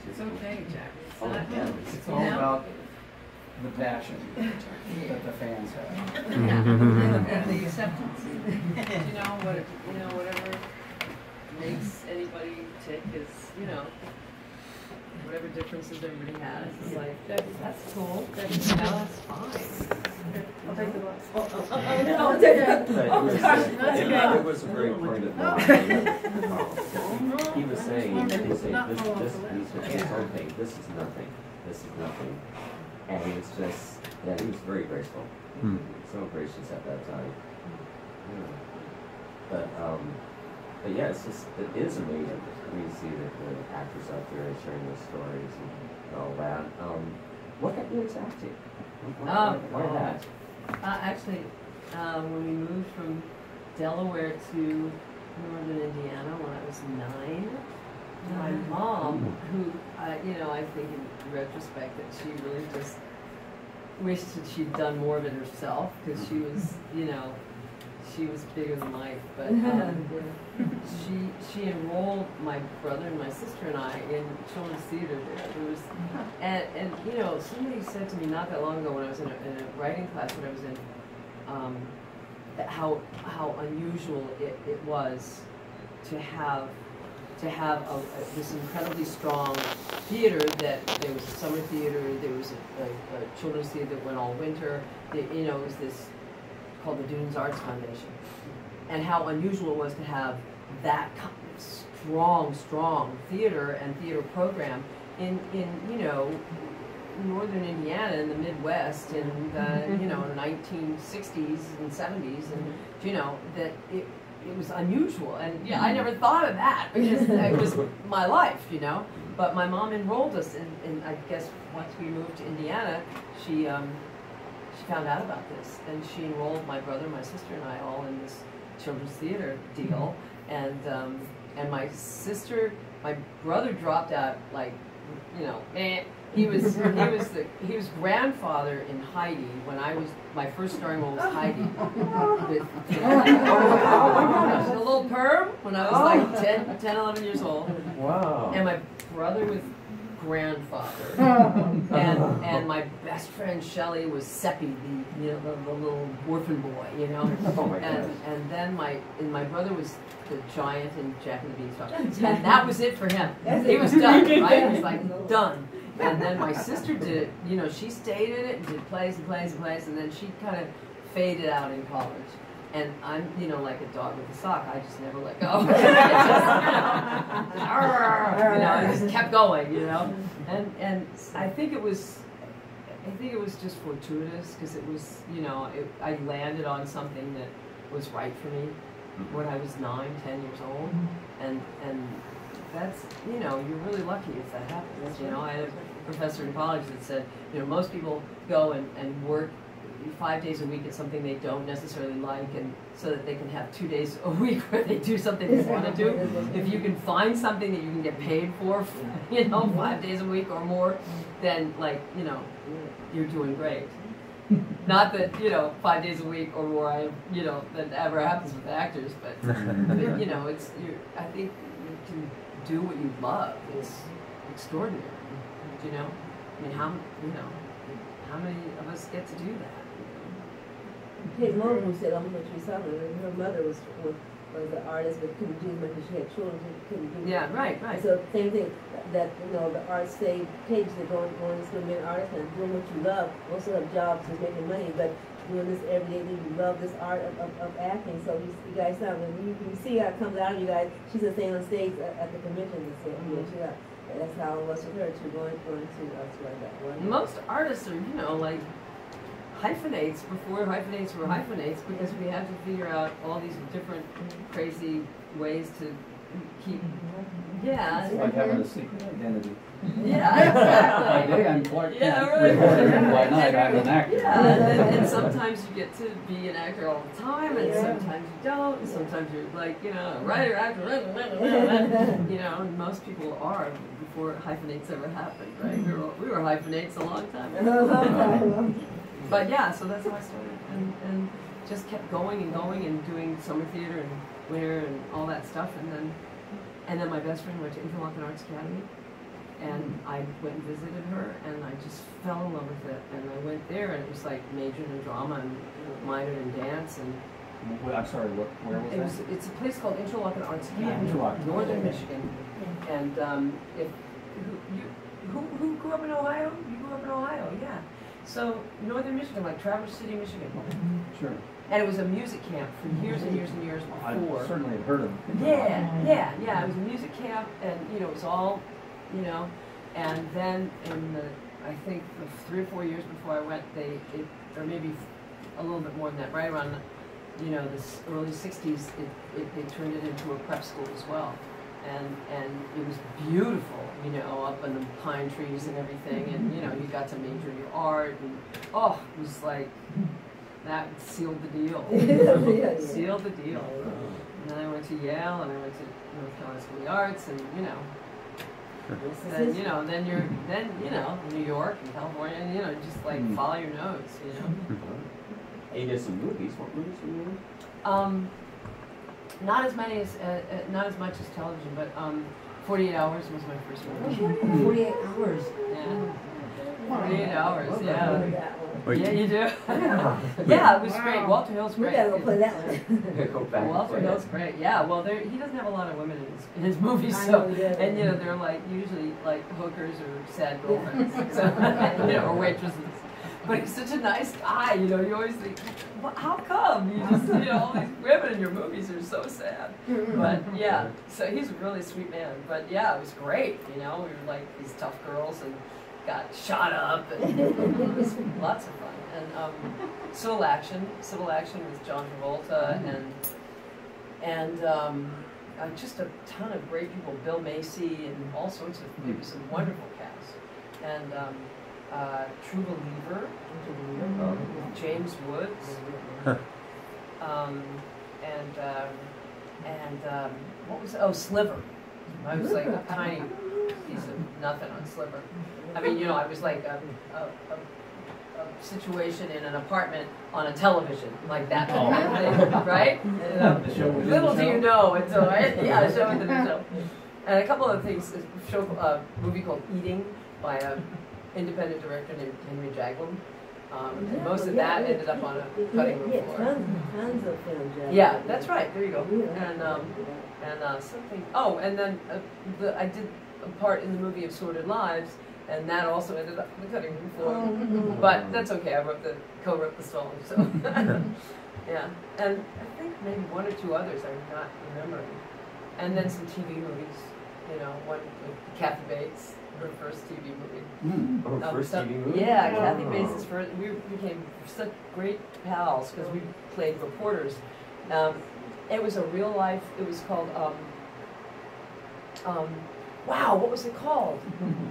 It's okay, Jack. It's all about the passion that the fans have. And the acceptance. Whatever makes anybody tick is, whatever differences everybody has. It's like, that's cool. That's fine. I'll take the box. It was a very pointed line. He was saying, this is nothing. And he was just, he was very graceful. So gracious at that time. But yeah, it is amazing when you see the actors out there sharing their stories and all that. What got you into acting? Why that? Actually, when we moved from Delaware to northern Indiana when I was 9, my mom, who, I think in retrospect that she really just wished that she'd done more of it herself, because she was, she was bigger than life, but she enrolled my brother and my sister and I in children's theater there. There was, and you know, somebody said to me not that long ago when I was in a writing class when I was in, how unusual it was to have this incredibly strong theater. That there was a summer theater, there was a children's theater that went all winter. You know, it was this called the Dunes Arts Foundation, and how unusual it was to have that strong theater and theater program in you know, northern Indiana in the Midwest in the you know, 1960s and 70s, and you know that it was unusual, and yeah, I never thought of that because it was my life, you know. But my mom enrolled us, and I guess once we moved to Indiana, she found out about this, and she enrolled my brother, my sister, and I all in this children's theater deal, and my brother dropped out like, you know, he was grandfather in Heidi when my first starring role was Heidi. With, I was a little perm when I was like 10, 11 years old. Wow. And my brother was grandfather. and my best friend Shelley was Sept, the little orphan boy, you know. Oh my and then my brother was the giant in Jack and the Beanstalk. And that was it for him. He was done, right? He was like done. And then my sister did it, you know, she stayed in it and did plays and plays and plays, and then she kind of faded out in college. And I'm, you know, like a dog with a sock. I just never let go. I just kept going, you know. And I think it was just fortuitous because it was, you know, I landed on something that was right for me when I was 9, 10 years old, and that's, you know, you're really lucky if that happens. You know, I had a professor in college that said, you know, most people go and work 5 days a week at something they don't necessarily like, and so that they can have 2 days a week where they do something they want to do. If you can find something that you can get paid for, you know, 5 days a week or more, then, like, you know, you're doing great. Not that, you know, 5 days a week or more, you know, that ever happens with actors, but you know, I think you can do what you love. It's extraordinary, you know. I mean, how many of us get to do that? Kate Mullen, who said, I'm going to something, her mother was an artist but couldn't do much because she had children who couldn't do. Yeah, right. So same thing, that, you know, the arts say, kids that going to school, being an artist and doing what you love, also have jobs and making money, but doing this every day, you love this art of acting. So you guys know, when you see how it comes out of you guys, she's just saying on stage at the convention and saying, that's how it was with her too, going to arts like that. Most artists are, you know, like hyphenates before hyphenates were hyphenates, because we had to figure out all these different crazy ways to keep. Yeah. It's like having a secret identity. Yeah, exactly. By day I'm Clark Kent. Yeah, right. And by night I'm an actor. Yeah, and sometimes you get to be an actor all the time, and sometimes you don't, and sometimes you're like, you know, writer, actor, you know, and most people are before hyphenates ever happened, right? We were hyphenates a long time ago. But yeah, so that's how I started, and just kept going and doing summer theater and winter and all that stuff, and then my best friend went to Interlochen Arts Academy, and I went and visited her, and I just fell in love with it, and I went there, and it was like majored in drama and minored in dance, and I'm sorry, where was that? It's a place called Interlochen Arts Academy, northern Michigan, and who grew up in Ohio? You grew up in Ohio, yeah. So northern Michigan, like Traverse City, Michigan. Sure. And it was a music camp for years and years and years before. I certainly have heard of it. Yeah. It was a music camp, and you know, it was all, you know, and then I think the 3 or 4 years before I went, or maybe a little bit more than that, right around, you know, the early '60s, they turned it into a prep school as well. And it was beautiful, you know, up in the pine trees and everything, and you know, you got to major in your art, and it was like, that sealed the deal. Sealed the deal. And then I went to Yale, and I went to North Carolina School of the Arts, and you know, then New York and California, and you know, just like follow your nose, you know. And you did some movies. What movies were you in? Not as many as, not as much as television, but 48 Hours was my first movie. 48 hours. Yeah. 48 Hours, yeah. Wait. Yeah, you do. Yeah, it was great. Walter Hill's We great. gotta go play that one. Go back and Walter play Hill's it. great. Yeah, well, he doesn't have a lot of women in his movies, I so know he doesn't. and you know they're like usually like hookers or sad girlfriends, so you know, or waitresses. But he's such a nice guy, you know. You always think, well, how come you just, you know, all these women in your movies are so sad? But yeah, so he's a really sweet man. But yeah, it was great. You know, we were like these tough girls and got shot up, and it was lots of fun. And Civil Action with John Travolta and just a ton of great people. Bill Macy and all sorts of. It was a wonderful cast. And True Believer with James Woods. What was it? Oh, Sliver. I was like a tiny piece of nothing on Sliver. I mean, you know, I was like a situation in an apartment on a television, like that kind of thing, right? And, little do you know until yeah, show within the show. And a couple of things. A movie called Eating by a independent director named Henry Jaglom. And most of that ended up on a cutting room floor. Tons of films. Yeah, that's right. There you go. And something. Oh, and then I did a part in the movie of Sordid Lives, and that also ended up on the cutting room floor. But that's okay. I co-wrote the song, so yeah. And I think maybe one or two others I'm not remembering. And then some TV movies. You know, one with Kathy Bates, her first TV movie. Oh, first TV movie? Yeah, Kathy Bates is first. We became such great pals because we played reporters. It was a real life. It was called. Wow, what was it called?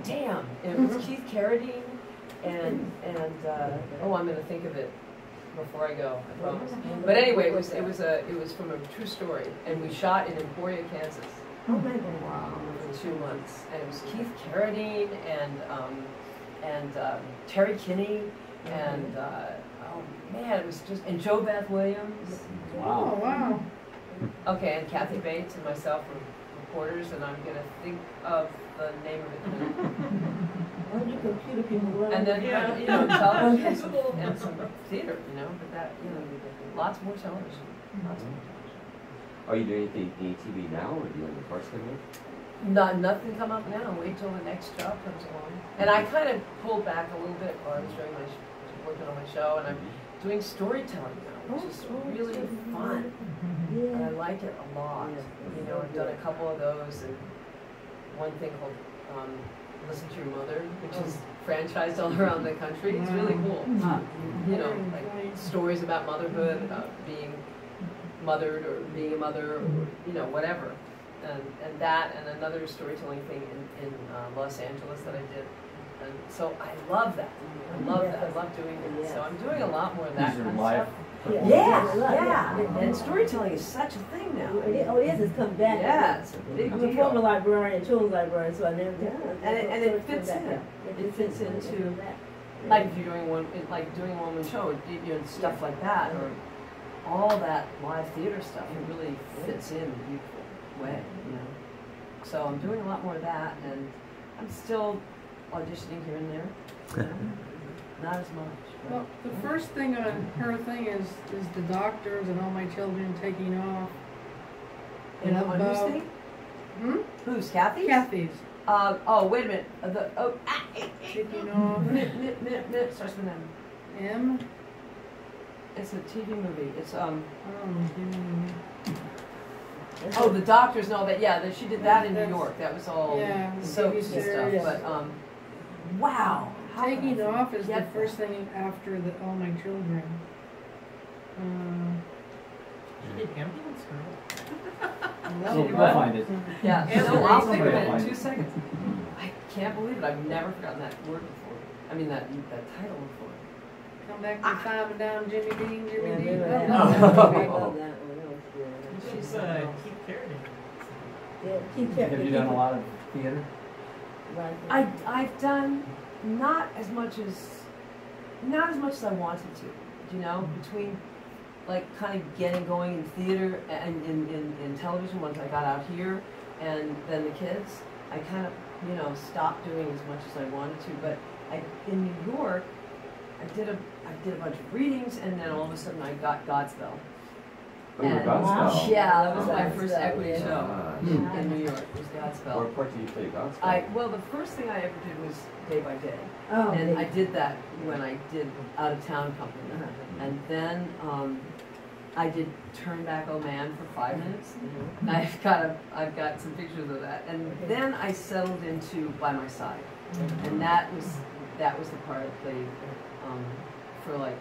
Damn! It was Keith Carradine and oh, I'm going to think of it before I go. I promise. But anyway, it was from a true story, and we shot in Emporia, Kansas. Oh my God! Wow, for 2 months, and it was Keith Carradine and Terry Kinney and oh man, it was just and Jo Beth Williams. Wow. Oh, wow. Okay, and Kathy Bates and myself were reporters, and I'm gonna think of the name of it. Well, you computer people love And then Yeah. you know television and some theater, you know, but that you know lots more television. Lots more. Are you doing any TV now, or do you have the parts coming in? Nothing come up now. Wait till the next job comes along. And I kind of pulled back a little bit while I was doing working on my show, and I'm doing storytelling now, which is really fun. And I like it a lot. You know, I've done a couple of those, and one thing called Listen to Your Mother, which is franchised all around the country. It's really cool. You know, like stories about motherhood, about being mothered or being a mother, or you know, whatever. And that, and another storytelling thing in Los Angeles that I did. And so I love that. I love that. I love doing it. So I'm doing a lot more of that These are kind of live. stuff. Yeah. Yeah. And storytelling is such a thing now. Oh, it is. It's come back. Yeah, it's a big I'm a deal. former librarian, children's librarian, so I never did. And it fits in. It fits into, like if you're doing doing a one-woman show, you know, stuff like that, or all that live theater stuff. It really fits in a beautiful way, you know. So I'm doing a lot more of that, and I'm still auditioning here and there. You know? Not as much. But Well, the first thing on her thing is the doctors and all my children taking off. you know, on whose thing? Who's Kathy's? Kathy's Oh, wait a minute. taking off. Starts with M. M. It's a TV movie. It's Oh, Oh, the doctors and all that. Yeah, she did that in New York. That was all yeah, soaps and TV stuff. series. But wow. How Taking did I off is the forget first that? thing after all my children. She did Ambulance Girl. We'll What? find it. Yeah. Yeah, No, I'll think of somebody it will in find 2 it. seconds. I can't believe it. I've never forgotten that word before. I mean that title before. Come back to five and down, Jimmy Dean, Jimmy Dean. I Oh, love that one. That was good. She's Keith Carradine. Yeah, Keith Carradine. Have you done a lot of theater? Right. I've done not as much as I wanted to. You know, between like kind of getting going in theater and in television once I got out here, and then the kids, I kind of, you know, stopped doing as much as I wanted to. But in New York, I did a bunch of readings, and then all of a sudden I got Godspell. Oh, Godspell. Yeah, that was my first equity show in New York. Was Godspell. What part did you play Godspell? Well, the first thing I ever did was Day by Day, Oh, and I did that when I did Out of Town Company, and then I did Turn Back, Oh Man for 5 minutes. I've got some pictures of that, and then I settled into By My Side, and that was the part I played for like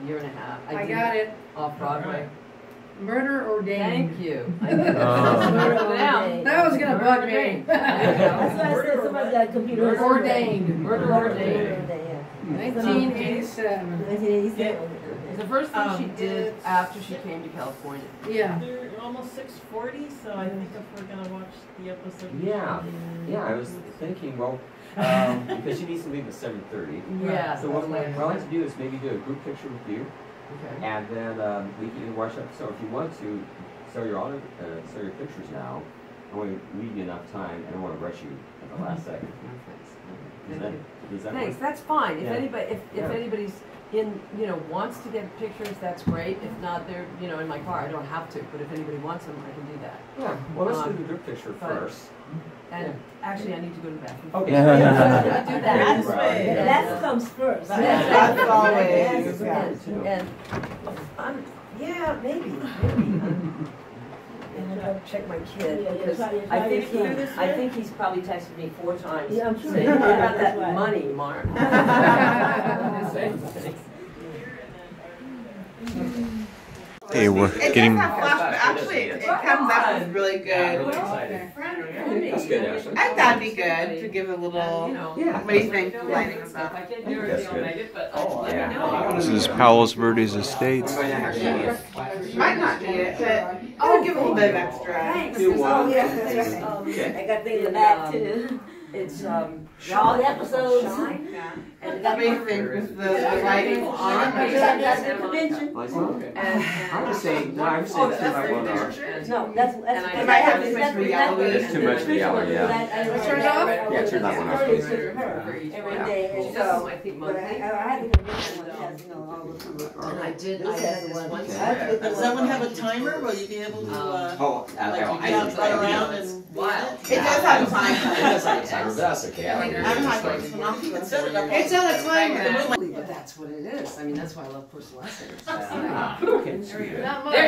a year and a half. I got it. Off Broadway. Murder Ordained. Thank you. That That was gonna bug me. That's why I said somebody got a computer. Ordained. Murder Ordained. 1987. 1987. The first thing she did after she came to California. Yeah. They're almost 6:40, so I think if we're gonna watch the episode. Yeah, I was thinking, well, because she needs to leave at 7:30. Yeah. So what I'd like to do is maybe do a group picture with you, Okay. and then we can watch up. So if you want to sell your pictures now, I want to leave you enough time. I don't want to rush you at the last second. Does that Thanks. work? That's fine. If Yeah. anybody, if anybody's wants to get pictures, that's great. If not, they're in my car. I don't have to. But if anybody wants them, I can do that. Yeah. Well, let's do the group picture first. And actually, I need to go to the bathroom. Okay. I do that. That's Right. right. That comes first. That's always. And maybe. And I'll check my kid Yeah, because try I your son. think he's probably texted me 4 times. Yeah, I'm sure. saying, "What about That's that right. money, Mark?" Hey, we're It getting. does have flashback. Actually, it comes up as really good. That's good, actually. I thought that'd be good to give a little. Yeah. What do you think, lighting and stuff? I can't do everything I'll make it, but let me know. This is Palos Verdes Estates. Might not need it, but I would give a little bit of extra. Thanks. Do one. Oh, yeah. I got things in the back too. It's All the episodes. And what do you think with the lighting on? That's the convention. I'm just saying, no, I'm saying 2 by 1 hour. No, that's It might have too much reality. It's too much reality, yeah. Turn it off? Yeah, turn that one off, Every please. day, and She so, does, I think, but monthly. I had the convention one has, all the food. And I had this one. Does someone have a timer? Will you be able to, Oh, like, jump around and Wild. It does have a It timer. does have a timer, but that's okay. I don't I'm care. not It's going like- to set it up. It's on a timer. But that's what it is. I mean, that's why I love Course Lessons. Okay, There you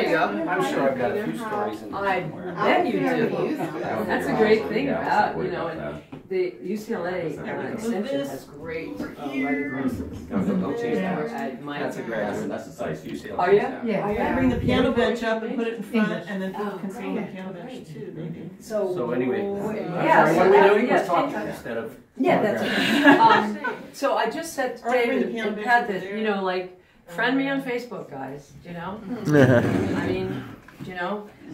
go. I'm sure I've got a few stories in there I somewhere. bet you do. That's a great thing Yeah, I was about, worried and about the UCLA extension has great writing courses. that. No, don't change that. That's That's a great, that's a size use. Are you? Yeah, bring the piano bench up and put it in front, and then people can sit on the piano bench too, maybe. So anyway, Yeah, sorry, what are we doing? yeah, Let's talk instead of. Yeah, that's okay. So I just said to Or bring the David piano and bench Pat over that, there. like, friend me on Facebook, guys, I mean,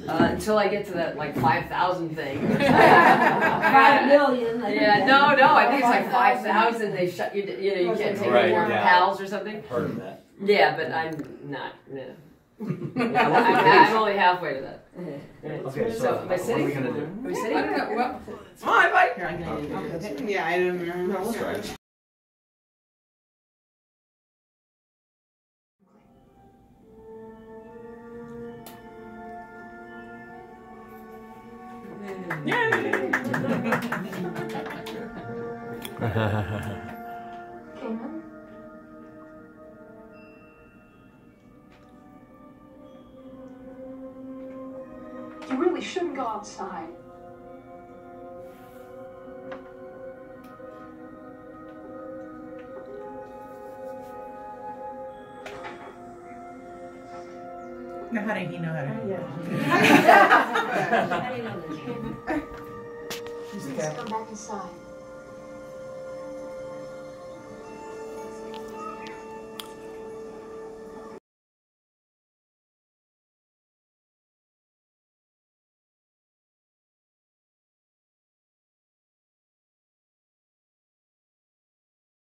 until I get to that, like, 5,000 thing. 5 million. Yeah, no, I think it's like 5,000, they shut you, you can't take any more pals or something. Heard of that. Yeah, but I'm not, I'm only halfway to that. Okay, so Am I what are sitting? we gonna do? Are we sitting? My bike. Here, I'm gonna do this. Yeah, I don't remember. That's right. Cayman? You really shouldn't go outside. Now, how did he know how to? Please come back inside.